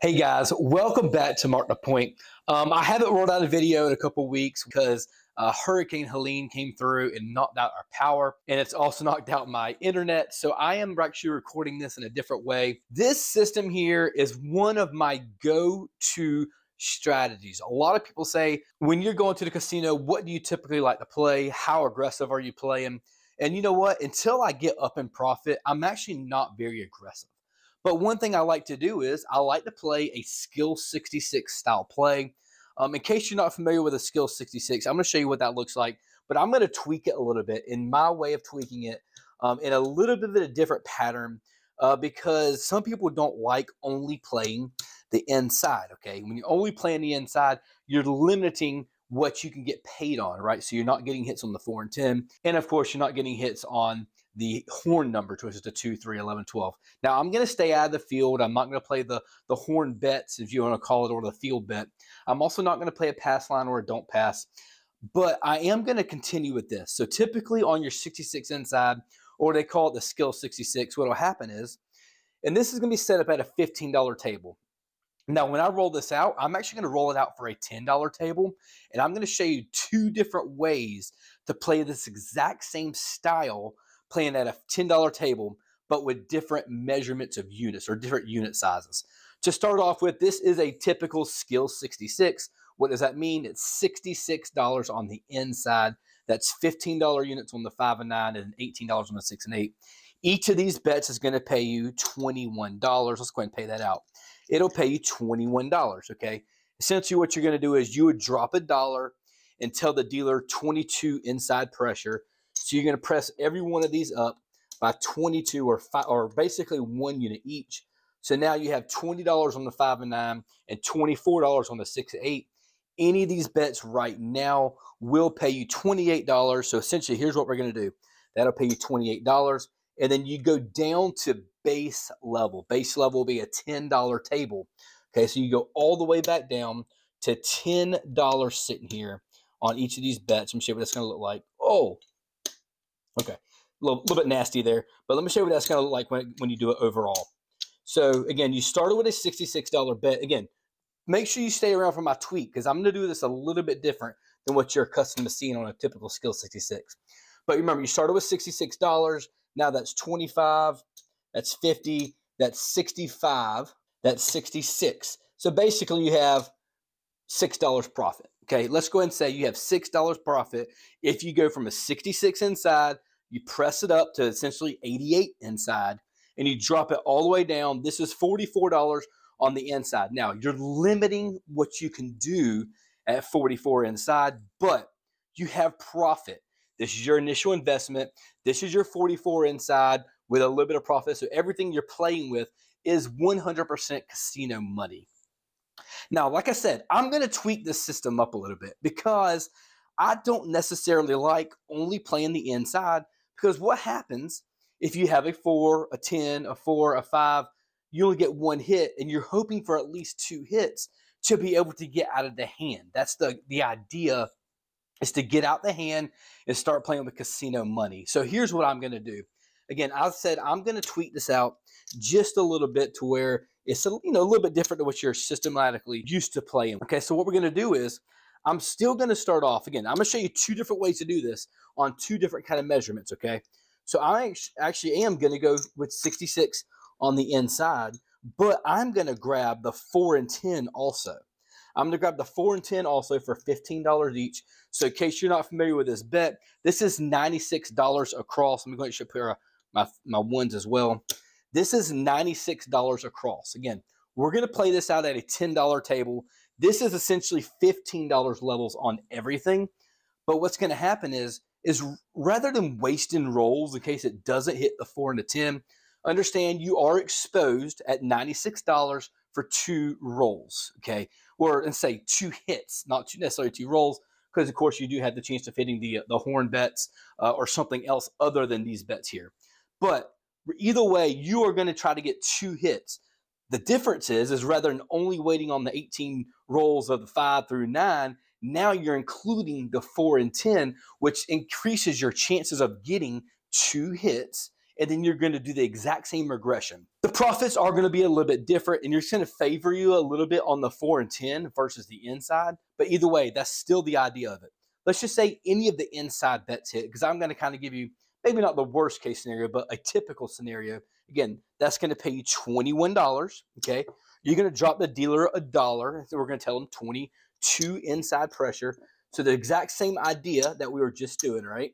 Hey guys, welcome back to Mark the Point. I haven't rolled out a video in a couple weeks because Hurricane Helene came through and knocked out our power, and it's also knocked out my internet. So I am actually recording this in a different way. This system here is one of my go-to strategies. A lot of people say, when you're going to the casino, what do you typically like to play? How aggressive are you playing? And you know what? Until I get up in profit, I'm actually not very aggressive. But one thing I like to do is I like to play a skill 66 style play. In case you're not familiar with a skill 66, I'm going to show you what that looks like, but I'm going to tweak it a little bit in my way of tweaking it in a little bit of a different pattern because some people don't like only playing the inside, okay? When you're only playing the inside, you're limiting what you can get paid on, right? So you're not getting hits on the 4 and 10. And of course, you're not getting hits on the horn number, which is the 2, 3, 11, 12. Now, I'm going to stay out of the field. I'm not going to play the horn bets, if you want to call it, or the field bet. I'm also not going to play a pass line or a don't pass. But I am going to continue with this. So typically on your 66 inside, or they call it the skill 66, what will happen is, and this is going to be set up at a $15 table. Now, when I roll this out, I'm actually going to roll it out for a $10 table, and I'm going to show you 2 different ways to play this exact same style, playing at a $10 table, but with different measurements of units or different unit sizes. To start off with, this is a typical skill 66. What does that mean? It's $66 on the inside. That's $15 units on the 5 and 9 and $18 on the 6 and 8. Each of these bets is going to pay you $21. Let's go ahead and pay that out. It'll pay you $21, okay? Essentially what you're going to do is you would drop $1 and tell the dealer 22 inside pressure. So you're going to press every one of these up by 22 or basically 1 unit each. So now you have $20 on the 5 and 9 and $24 on the 6 and 8. Any of these bets right now will pay you $28. So essentially here's what we're going to do. That'll pay you $28. And then you go down to base level. Base level will be a $10 table. Okay, so you go all the way back down to $10 sitting here on each of these bets. Let me show you what that's going to look like. Oh, okay. A little bit nasty there. But let me show you what that's going to look like when you do it overall. So, again, you started with a $66 bet. Again, make sure you stay around for my tweak because I'm going to do this a little bit different than what you're accustomed to seeing on a typical skill 66. But remember, you started with $66. Now that's 25, that's 50, that's 65, that's 66. So basically you have $6 profit. Okay, let's go ahead and say you have $6 profit if you go from a 66 inside, you press it up to essentially 88 inside, and you drop it all the way down. This is $44 on the inside. Now, you're limiting what you can do at 44 inside, but you have profit. This is your initial investment. This is your 44 inside with a little bit of profit. So everything you're playing with is 100% casino money. Now, like I said, I'm going to tweak this system up a little bit because I don't necessarily like only playing the inside, because what happens if you have a 4, a 10, a 4, a 5, you only get 1 hit and you're hoping for at least 2 hits to be able to get out of the hand. That's the idea, is to get out the hand and start playing with casino money. So here's what I'm going to do. Again, I said I'm going to tweak this out just a little bit to where it's a little bit different than what you're systematically used to playing. Okay, so what we're going to do is I'm still going to start off. Again, I'm going to show you 2 different ways to do this on 2 different kind of measurements, okay? So I actually am going to go with 66 on the inside, but I'm going to grab the 4 and 10 also. I'm going to grab the 4 and 10 also for $15 each. So in case you're not familiar with this bet, this is $96 across. I'm going to show you my ones as well. This is $96 across. Again, we're going to play this out at a $10 table. This is essentially $15 levels on everything. But what's going to happen is rather than wasting rolls in case it doesn't hit the 4 and the 10, understand you are exposed at $96 for 2 rolls, okay? Or and say 2 hits, not necessarily 2 rolls, because of course you do have the chance of hitting the horn bets or something else other than these bets here. But either way, you are going to try to get 2 hits. The difference is rather than only waiting on the 18 rolls of the 5 through 9, now you're including the 4 and 10, which increases your chances of getting 2 hits and then you're going to do the exact same regression. The profits are going to be a little bit different, and you're just going to favor you a little bit on the 4 and 10 versus the inside. But either way, that's still the idea of it. Let's just say any of the inside bets hit, because I'm going to kind of give you maybe not the worst case scenario, but a typical scenario. Again, that's going to pay you $21, okay? You're going to drop the dealer $1, so we're going to tell them 22 inside pressure. So the exact same idea that we were just doing, right?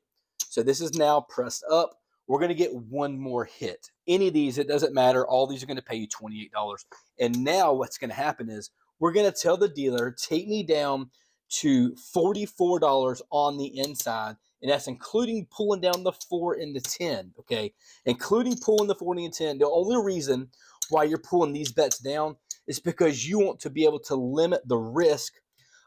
So this is now pressed up. We're going to get one more hit. Any of these, it doesn't matter. All these are going to pay you $28. And now what's going to happen is we're going to tell the dealer, take me down to $44 on the inside. And that's including pulling down the 4 and the 10, okay? Including pulling the 40 and 10. The only reason why you're pulling these bets down is because you want to be able to limit the risk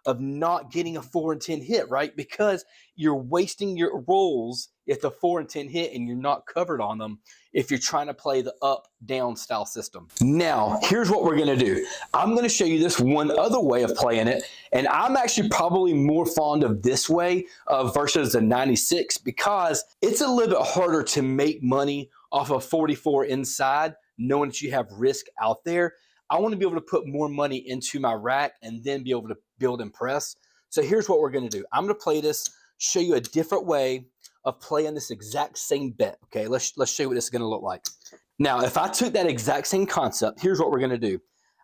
of not getting a 4 and 10 hit, right? Because you're wasting your rolls if the 4 and 10 hit and you're not covered on them if you're trying to play the up-down style system. Now, here's what we're going to do. I'm going to show you this one other way of playing it, and I'm actually probably more fond of this way versus the 96 because it's a little bit harder to make money off of 44 inside knowing that you have risk out there. I want to be able to put more money into my rack and then be able to build and press. So here's what we're going to do. I'm going to play this, show you a different way of playing this exact same bet. Okay, let's show you what this is going to look like. Now, if I took that exact same concept, here's what we're going to do.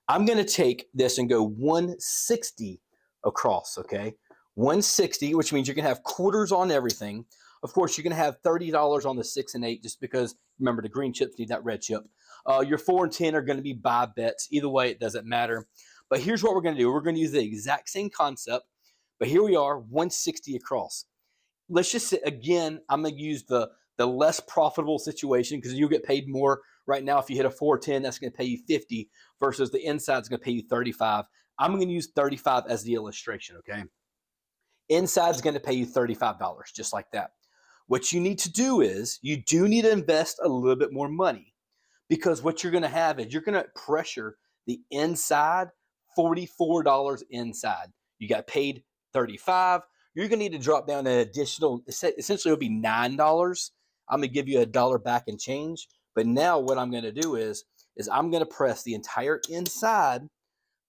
I'm going to take this and go 160 across, okay? 160, which means you're going to have quarters on everything. Of course, you're going to have $30 on the 6 and 8 just because, remember, the green chips need that red chip. Your 4 and 10 are going to be buy bets. Either way, it doesn't matter. But here's what we're going to do. We're going to use the exact same concept, but here we are, 160 across. Let's just say, again, I'm going to use the less profitable situation because you'll get paid more. Right now, if you hit a 410, that's going to pay you 50 versus the inside is going to pay you 35. I'm going to use 35 as the illustration, okay? Inside is going to pay you $35, just like that. What you need to do is you do need to invest a little bit more money because what you're going to have is you're going to pressure the inside $44 inside. You got paid $35. You're going to need to drop down an additional, essentially it'll be $9. I'm going to give you $1 back and change. But now what I'm going to do is I'm going to press the entire inside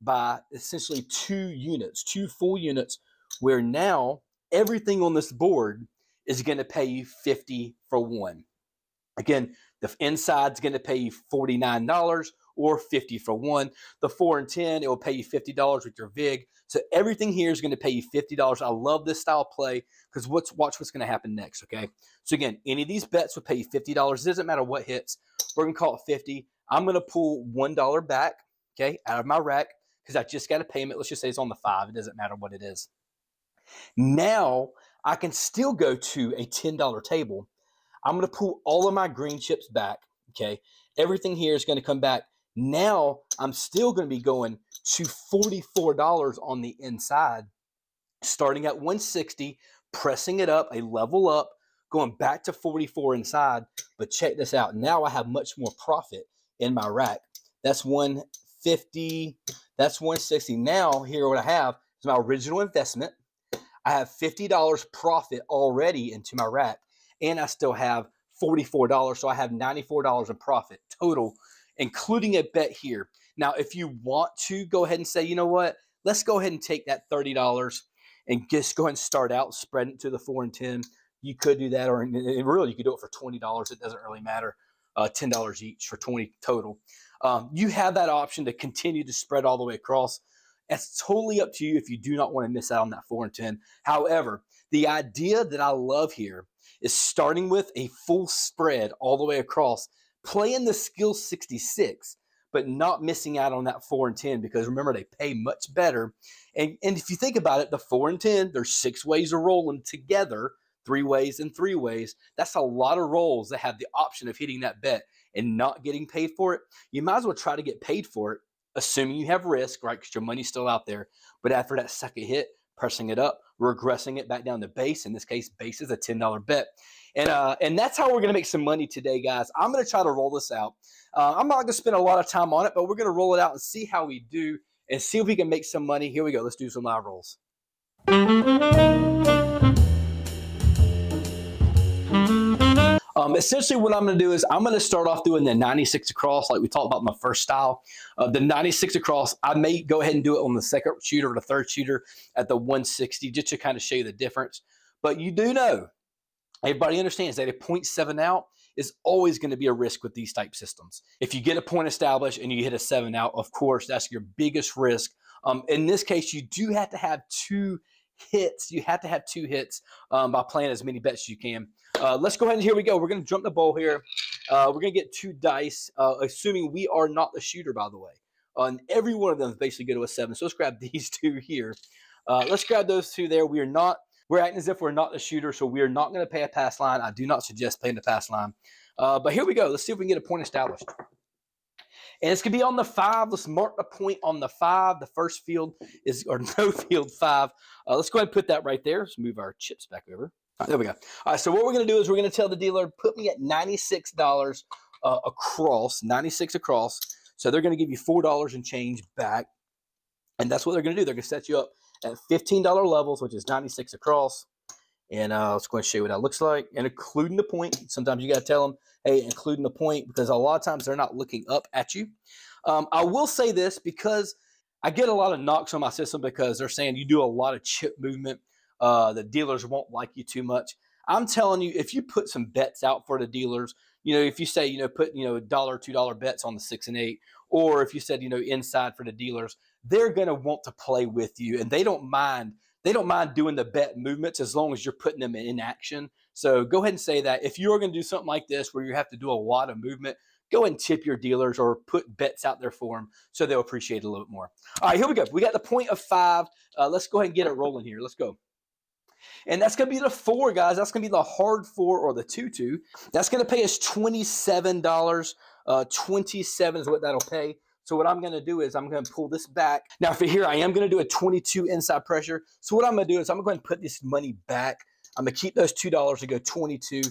by essentially 2 units, 2 full units, where now everything on this board is going to pay you 50 for 1. Again, the inside's going to pay you $49 or 50 for 1. The 4 and 10, it will pay you $50 with your VIG. So everything here is going to pay you $50. I love this style of play because watch what's going to happen next, okay? So again, any of these bets will pay you $50. It doesn't matter what hits. We're going to call it 50. I'm going to pull $1 back, okay, out of my rack because I just got a payment. Let's just say it's on the 5. It doesn't matter what it is. Now, I can still go to a $10 table. I'm going to pull all of my green chips back, okay? Everything here is going to come back. Now, I'm still going to be going to $44 on the inside, starting at 160, pressing it up, a level up, going back to 44 inside. But check this out. Now I have much more profit in my rack. That's 150. That's 160. Now, here what I have is my original investment. I have $50 profit already into my rack, and I still have $44. So I have $94 in profit total, including a bet here. Now, if you want to go ahead and say, you know what, let's go ahead and take that $30 and just go ahead and start out, spread it to the 4 and 10. You could do that, or really you could do it for $20. It doesn't really matter. $10 each for 20 total. You have that option to continue to spread all the way across. It's totally up to you if you do not want to miss out on that 4 and 10. However, the idea that I love here is starting with a full spread all the way across, playing the skill 66, but not missing out on that 4 and 10 because remember, they pay much better. And if you think about it, the 4 and 10, there's 6 ways of rolling together, 3 ways and 3 ways. That's a lot of rolls that have the option of hitting that bet and not getting paid for it. You might as well try to get paid for it, assuming you have risk, right? Because your money's still out there. But after that second hit, pressing it up, regressing it back down to base. In this case, base is a $10 bet. And that's how we're going to make some money today, guys. I'm going to try to roll this out. I'm not going to spend a lot of time on it, but we're going to roll it out and see how we do and see if we can make some money. Here we go. Let's do some live rolls. Essentially, what I'm going to do is I'm going to start off doing the 96 across, like we talked about in the first style. The 96 across, I may go ahead and do it on the second shooter or the third shooter at the 160, just to kind of show you the difference. But you do know, everybody understands that a 0.7 out is always going to be a risk with these type systems. If you get a point established and you hit a 7 out, of course, that's your biggest risk. In this case, you do have to have 2 hits. You have to have 2 hits by playing as many bets as you can. Let's go ahead and here we go. We're going to jump the bowl here. We're going to get 2 dice, assuming we are not the shooter, by the way. And every one of them is basically go to a 7. So let's grab these 2 here. Let's grab those 2 there. We're acting as if we're not the shooter, so we are not going to pay a pass line. I do not suggest paying the pass line. But here we go. Let's see if we can get a point established. And it's going to be on the 5. Let's mark the point on the 5. The first field is, or no field 5. Let's go ahead and put that right there. Let's move our chips back over. All right, there we go. All right, so what we're going to do is we're going to tell the dealer, put me at $96 across, 96 across. So they're going to give you $4 and change back. And that's what they're going to do. They're going to set you up at $15 levels, which is 96 across. And let's go and show you what that looks like, and including the point. Sometimes you got to tell them, hey, including the point, because a lot of times they're not looking up at you. I will say this because I get a lot of knocks on my system because they're saying you do a lot of chip movement. The dealers won't like you too much. I'm telling you, if you put some bets out for the dealers, if you say, put, $1, $2 bets on the 6 and 8, or if you said, inside for the dealers, they're going to want to play with you, and they don't mind. They don't mind doing the bet movements as long as you're putting them in action. So go ahead and say that. If you're going to do something like this where you have to do a lot of movement, go and tip your dealers or put bets out there for them so they'll appreciate it a little bit more. All right, here we go. We got the point of 5. Let's go ahead and get it rolling here. Let's go. And that's going to be the 4, guys. That's going to be the hard 4 or the 2-2. That's going to pay us $27. 27 is what that'll pay. So what I'm going to do is I'm going to pull this back. Now for here, I am going to do a 22 inside pressure. So what I'm going to do is I'm going to go ahead and put this money back. I'm going to keep those $2 and go 22.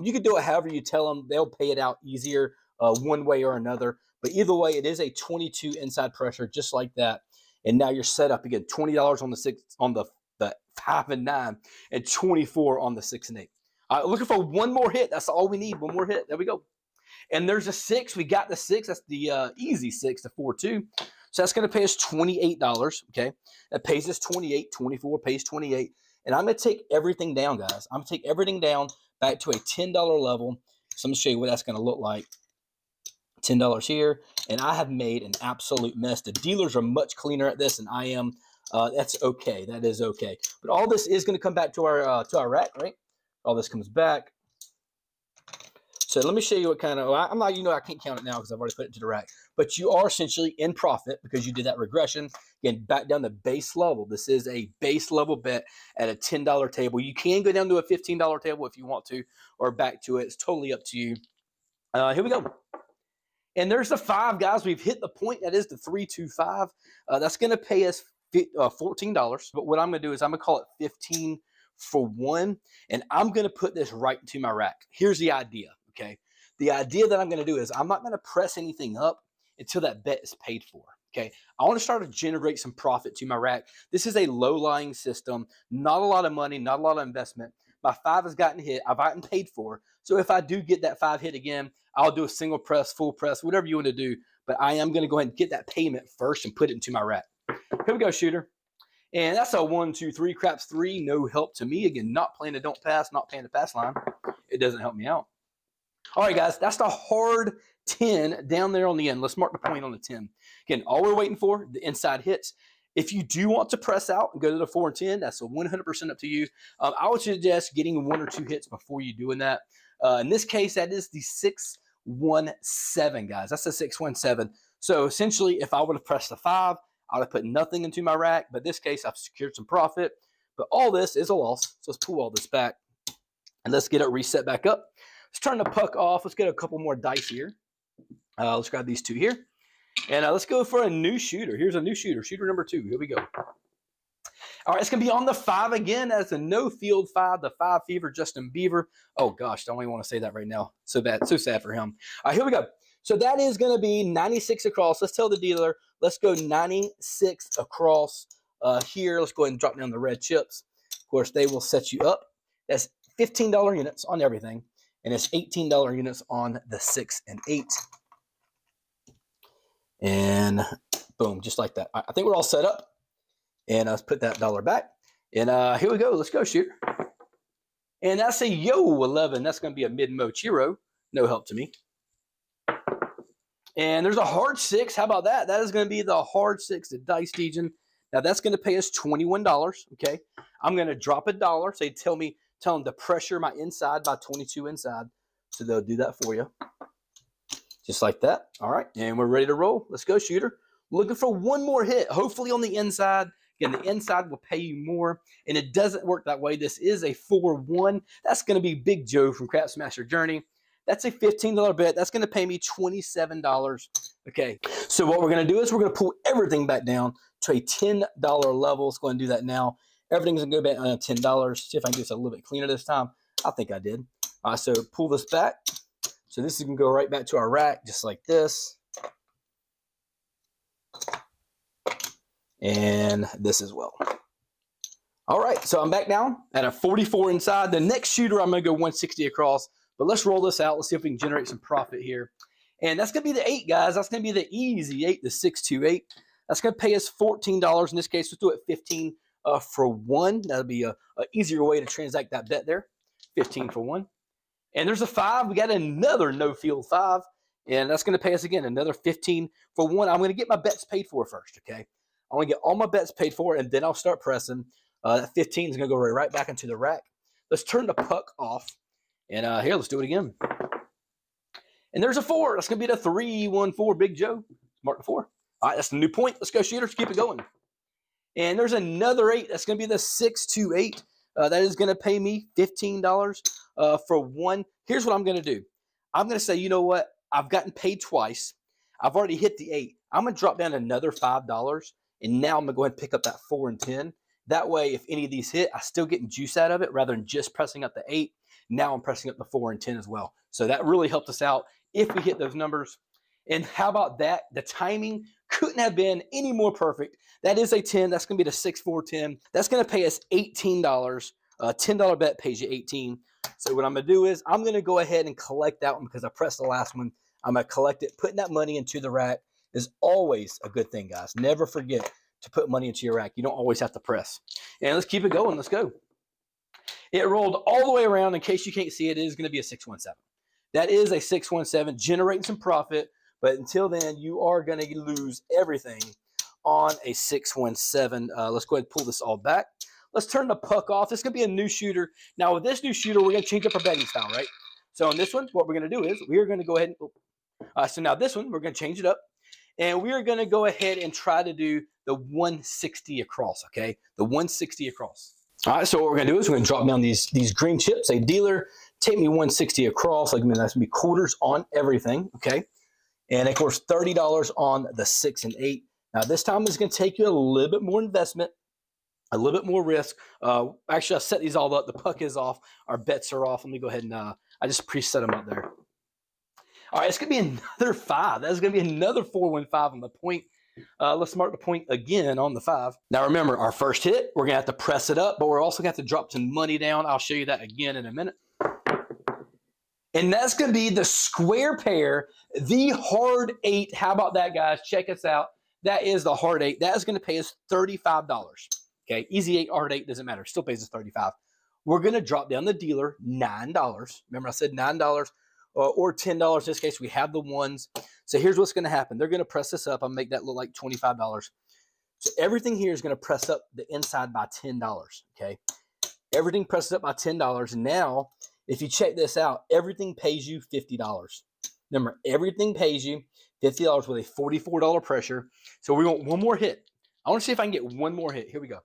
You can do it however you tell them. They'll pay it out easier one way or another. But either way, it is a 22 inside pressure, just like that. And now you're set up again. $20 on the 6, on the 5 and 9, and 24 on the 6 and 8. Looking for one more hit. That's all we need. One more hit. There we go. And there's a 6. We got the 6. That's the easy 6, the 4-2. So that's going to pay us $28, okay? That pays us 28. 24 pays 28. And I'm going to take everything down, guys. I'm going to take everything down back to a $10 level. So I'm going to show you what that's going to look like. $10 here. And I have made an absolute mess. The dealers are much cleaner at this than I am. That's okay. That is okay. But all this is going to come back to our rack, right? All this comes back. So let me show you what kind of, I'm not, I can't count it now because I've already put it to the rack. But you are essentially in profit because you did that regression. Again, back down to base level. This is a base level bet at a $10 table. You can go down to a $15 table if you want to, or back to it. It's totally up to you. Here we go. And there's the 5, guys. We've hit the point. That is the 3-2-5. That's going to pay us $14. But what I'm going to do is I'm going to call it 15 for 1. And I'm going to put this right into my rack. Here's the idea. Okay, the idea that I'm going to do is I'm not going to press anything up until that bet is paid for. Okay, I want to start to generate some profit to my rack. This is a low-lying system, not a lot of money, not a lot of investment. My 5 has gotten hit. I've gotten paid for. So if I do get that 5 hit again, I'll do a single press, full press, whatever you want to do. But I am going to go ahead and get that payment first and put it into my rack. Here we go, shooter. And that's a 1, 2, 3, craps 3. No help to me. Again, not playing a don't pass, not paying the pass line. It doesn't help me out. All right, guys, that's the hard 10 down there on the end. Let's mark the point on the 10. Again, all we're waiting for, the inside hits. If you do want to press out and go to the 4 and 10, that's a 100% up to you. I would suggest getting 1 or 2 hits before you doing that. In this case, that is the 6-1-7, guys. That's a 6-1-7. So essentially, if I would have pressed the 5, I would have put nothing into my rack. But in this case, I've secured some profit. But all this is a loss. So let's pull all this back. And let's get it reset back up. Let's turn the puck off. Let's get a couple more dice here. Let's grab these 2 here. And let's go for a new shooter. Here's a new shooter. Shooter number 2. Here we go. All right, it's going to be on the 5 again. That's a no field 5, the 5 fever, Justin Bieber. Oh, gosh, don't even want to say that right now. So bad. So sad for him. All right, here we go. So that is going to be 96 across. Let's tell the dealer, let's go 96 across here. Let's go ahead and drop down the red chips. Of course, they will set you up. That's $15 units on everything. and it's $18 units on the 6 and 8. And boom, just like that. I think we're all set up. And let's put that dollar back. And here we go. Let's go, shooter. And that's a yo 11. That's going to be a mid-mo Chiro. No help to me. And there's a hard 6. How about that? That is going to be the hard 6, the Dice Degen. Now that's going to pay us $21. Okay. I'm going to drop $1. Say, tell them to pressure my inside by 22 inside. So they'll do that for you. Just like that. All right. And we're ready to roll. Let's go, shooter. Looking for one more hit, hopefully on the inside. Again, the inside will pay you more, and it doesn't work that way. This is a 4-1. That's going to be Big Joe from Craftsmaster Journey. That's a $15 bet. That's going to pay me $27. Okay, so what we're going to do is we're going to pull everything back down to a $10 level. Let's go and do that now. Everything's going to go back on $10. See if I can do this a little bit cleaner this time. I think I did. All right, so pull this back. So this is going to go right back to our rack, just like this. And this as well. All right, so I'm back down at a 44 inside. The next shooter, I'm going to go 160 across. But let's roll this out. Let's see if we can generate some profit here. And that's going to be the 8, guys. That's going to be the easy 8, the 628. That's going to pay us $14. In this case, let's do it 15 for 1. That'll be a easier way to transact that bet there. 15 for 1. And there's a 5. We got another no-field 5. And that's going to pay us, again, another 15 for 1. I'm going to get my bets paid for first, okay? I want to get all my bets paid for, and then I'll start pressing. That 15 is going to go right back into the rack. Let's turn the puck off. And here, let's do it again. And there's a 4. That's going to be the 3-1-4 Big Joe. Mark the 4. All right, that's the new point. Let's go, shooters. Keep it going. And there's another 8. That's going to be the 6-2-8. That is going to pay me $15 for 1. Here's what I'm going to do. I'm going to say, you know what? I've gotten paid twice. I've already hit the 8. I'm going to drop down another $5. And now I'm going to go ahead and pick up that 4 and 10. That way, if any of these hit, I'm still getting juice out of it rather than just pressing up the 8. Now I'm pressing up the 4 and 10 as well. So that really helped us out if we hit those numbers. And how about that? The timing couldn't have been any more perfect. That is a 10. That's going to be the 6-4-10. That's going to pay us $18. $10 bet pays you 18. So what I'm going to do is I'm going to go ahead and collect that one because I pressed the last one. I'm going to collect it. Putting that money into the rack is always a good thing, guys. Never forget to put money into your rack. You don't always have to press. And let's keep it going. Let's go. It rolled all the way around. In case you can't see it, it is going to be a 617. That is a 617, generating some profit. But until then, you are going to lose everything on a 617. Let's go ahead and pull this all back. Let's turn the puck off. This is going to be a new shooter. Now, with this new shooter, we're going to change up our betting style, right? So on this one, what we're going to do is we are going to go ahead and so now this one, we're going to change it up. And we are going to go ahead and try to do the 160 across, okay? The 160 across. All right, so what we're going to do is we're going to drop down these green chips. A dealer, take me 160 across. Like, I mean, that's going to be quarters on everything, okay? And, of course, $30 on the 6 and 8. Now, this time it's going to take you a little bit more investment, a little bit more risk. Actually, I set these all up. The puck is off. Our bets are off. Let me go ahead and I just preset them up there. All right, it's going to be another 5. That's going to be another 415 on the point. Let's mark the point again on the 5. Now, remember, our first hit, we're going to have to press it up, but we're also going to have to drop some money down. I'll show you that again in a minute. And that's going to be the square pair, the hard 8. How about that, guys? Check us out. That is the hard 8. That is going to pay us $35. Okay, easy 8, hard 8, doesn't matter. Still pays us $35. We're going to drop down the dealer $9. Remember, I said $9 or $10. In this case, we have the ones. So here's what's going to happen. They're going to press this up. I'll make that look like $25. So everything here is going to press up the inside by $10. Okay, everything presses up by $10. Now, if you check this out, everything pays you $50. Remember, everything pays you $50 with a $44 pressure. So we want one more hit. I want to see if I can get one more hit. Here we go.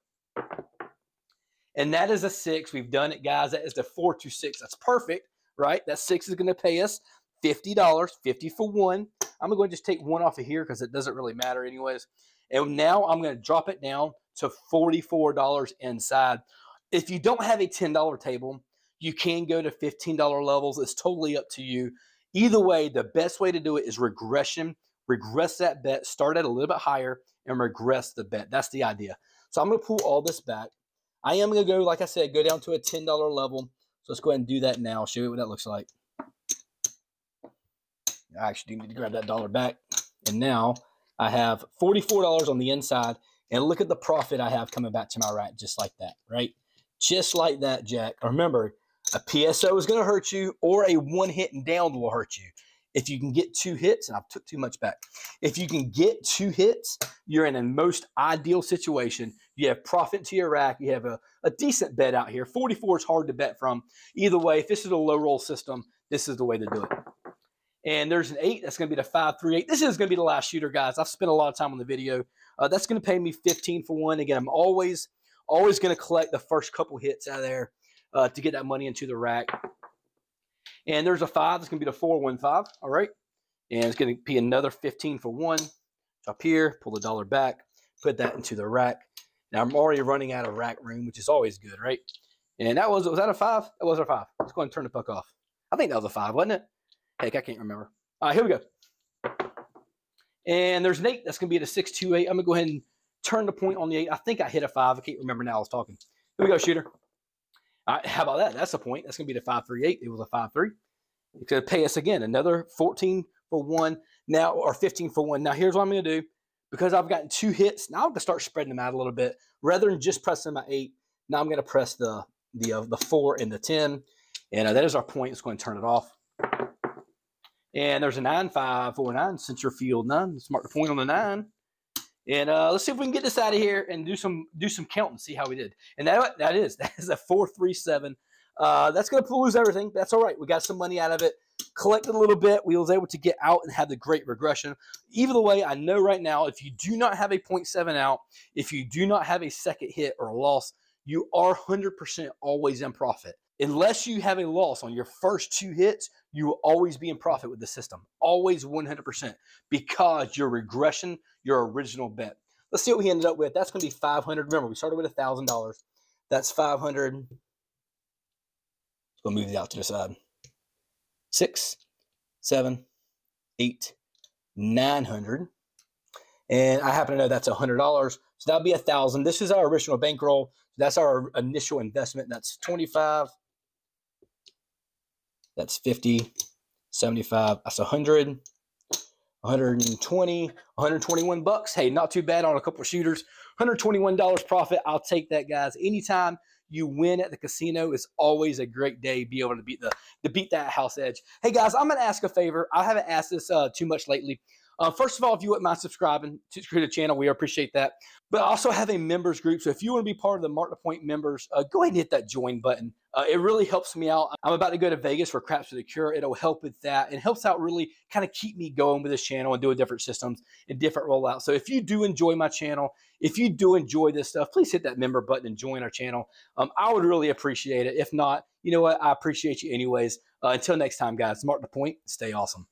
And that is a 6. We've done it, guys. That is the 4-2-6. That's perfect, right? That 6 is going to pay us $50, 50 for 1. I'm going to just take 1 off of here because it doesn't really matter anyways. And now I'm going to drop it down to $44 inside. If you don't have a $10 table, you can go to $15 levels. It's totally up to you. Either way, the best way to do it is regression. Regress that bet, start at a little bit higher, and regress the bet. That's the idea. So I'm going to pull all this back. I am going to go, like I said, go down to a $10 level. So let's go ahead and do that now. Show you what that looks like. I actually do need to grab that dollar back. And now I have $44 on the inside. And look at the profit I have coming back to my rack, just like that, right? Just like that, Jack. Remember, a PSO is going to hurt you, or a one hit and down will hurt you. If you can get 2 hits, and I took too much back. If you can get 2 hits, you're in a most ideal situation. You have profit to your rack. You have a decent bet out here. 44 is hard to bet from. Either way, if this is a low roll system, this is the way to do it. And there's an 8. That's going to be the 5-3-8. This is going to be the last shooter, guys. I've spent a lot of time on the video. That's going to pay me 15 for 1. Again, I'm always going to collect the first couple hits out of there to get that money into the rack. And there's a 5. It's going to be the 4-1-5. All right. And it's going to be another 15 for 1. Up here, pull the dollar back, put that into the rack. Now I'm already running out of rack room, which is always good, right? And was that a 5? That was a 5. Let's go ahead and turn the puck off. I think that was a 5, wasn't it? Heck, I can't remember. All right, here we go. And there's an 8. That's going to be at a 6-2-8. I'm going to go ahead and turn the point on the 8. I think I hit a 5. I can't remember now. I was talking. Here we go, shooter. All right, how about that? That's a point. That's going to be the 5-3-8. It was a 5-3. It's going to pay us again another 14 for 1 now, or 15 for 1. Now, here's what I'm going to do. Because I've gotten 2 hits, now I'm going to start spreading them out a little bit. Rather than just pressing my 8, now I'm going to press the 4 and the 10. And that is our point. It's going to turn it off. And there's a 9-5-4-9, center field 9. Let's mark the point on the 9. And let's see if we can get this out of here and do some counting, see how we did. And that is a 4-3-7. That's going to lose everything. That's all right. We got some money out of it. Collected a little bit. We was able to get out and have the great regression. Either way, I know right now, if you do not have a 0.7 out, if you do not have a second hit or a loss, you are 100% always in profit. Unless you have a loss on your first 2 hits, you will always be in profit with the system. Always 100%, because your regression, your original bet. Let's see what we ended up with. That's going to be 500. Remember, we started with $1,000. That's 500. Let's go move it out to the side. 6, 7, 8, 900. And I happen to know that's $100. So that'll be 1,000. This is our original bankroll. That's our initial investment. That's 25. That's 50, 75. That's 100, 120, 121 bucks. Hey, not too bad on a couple of shooters. $121 profit. I'll take that, guys. Anytime you win at the casino, it's always a great day. Be able to beat that house edge. Hey, guys, I'm going to ask a favor. I haven't asked this too much lately. First of all, if you wouldn't mind subscribing to the channel, we appreciate that. But I also have a members group. So if you want to be part of the Mark the Point members, go ahead and hit that join button. It really helps me out. I'm about to go to Vegas for Craps for the Cure. It'll help with that. It helps out really kind of keep me going with this channel and doing different systems and different rollouts. So if you do enjoy my channel, if you do enjoy this stuff, please hit that member button and join our channel. I would really appreciate it. If not, you know what? I appreciate you anyways. Until next time, guys, Mark the Point. Stay awesome.